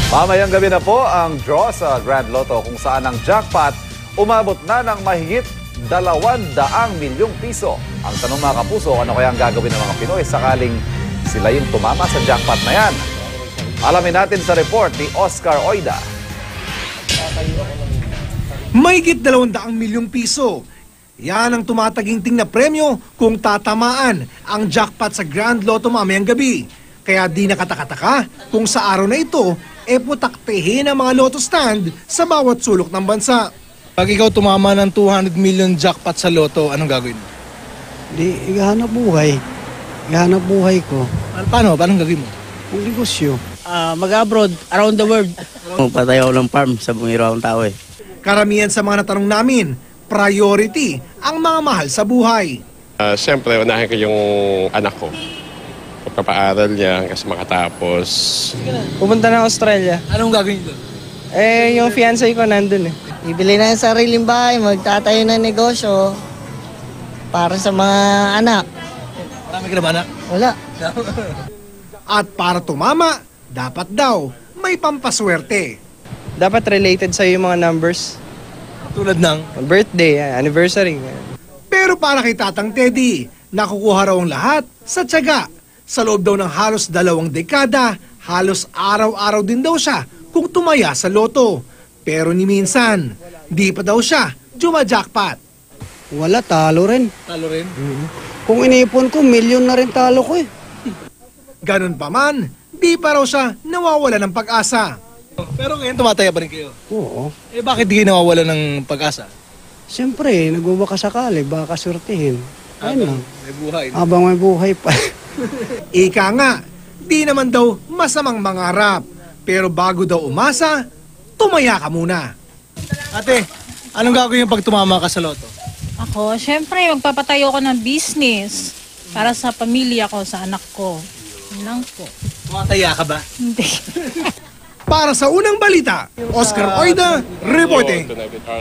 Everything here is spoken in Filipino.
Mamayang gabi na po ang draw sa Grand Lotto kung saan ang jackpot umabot na ng mahigit 200 milyong piso. Ang tanong mga kapuso, ano kaya ang gagawin ng mga Pinoy sakaling sila yung tumama sa jackpot na yan? Alamin natin sa report ni Oscar Oida. Mahigit 200 milyong piso. Yan ang tumataginting na premyo kung tatamaan ang jackpot sa Grand Lotto mamayang gabi. Kaya di nakatakataka kung sa araw na ito, putaktihin ang mga lotto stand sa bawat sulok ng bansa. Pag ikaw tumama ng 200 million jackpot sa loto, anong gagawin mo? Di, igahanap buhay. Igahanap buhay ko. Paano? Paano gagawin mo? Ang negosyo. Mag-abroad, around the world. Patay ako ng farm sa bungiro akong tao eh. Karamihan sa mga natanong namin, priority ang mga mahal sa buhay. Siyempre, unahin ko yung anak ko. Pagpapaaral niya hanggang sa makatapos. Pupunta ng Australia. Anong gagawin doon? Yung fiancé ko nandun eh. Bibili na yung sariling bahay, magtatayo ng negosyo para sa mga anak. Marami ka na ba anak? Wala. At para tumama, dapat daw may pampaswerte. Dapat related sa'yo yung mga numbers. Tulad ng? Birthday, anniversary. Pero para kay Tatang Teddy, nakukuha raw ang lahat sa tiyaga. Sa loob daw ng halos 2 dekada, halos araw-araw din daw siya kung tumaya sa loto. Pero ni minsan, di pa daw siya jumajackpot. Wala, talo rin. Talo rin? Kung iniipon ko, milyon na rin talo ko eh. Ganun pa man, di pa raw siya nawawala ng pag-asa. Pero ngayon tumataya pa rin kayo. Oo. Bakit di kayo nawawala ng pag-asa? Siyempre, nagbubaka sakali, baka surtihin. Ayun lang. May buhay. Habang may buhay pa. Ika nga, di naman daw masamang mangarap. Pero bago daw umasa, tumaya ka muna. Ate, anong gagawin yung pag tumama ka sa loto? Ako, syempre, magpapatayo ko ng business para sa pamilya ko, sa anak ko. Yun lang po. Tumataya ka ba? Hindi. Para sa unang balita, Oscar Oida, reporting.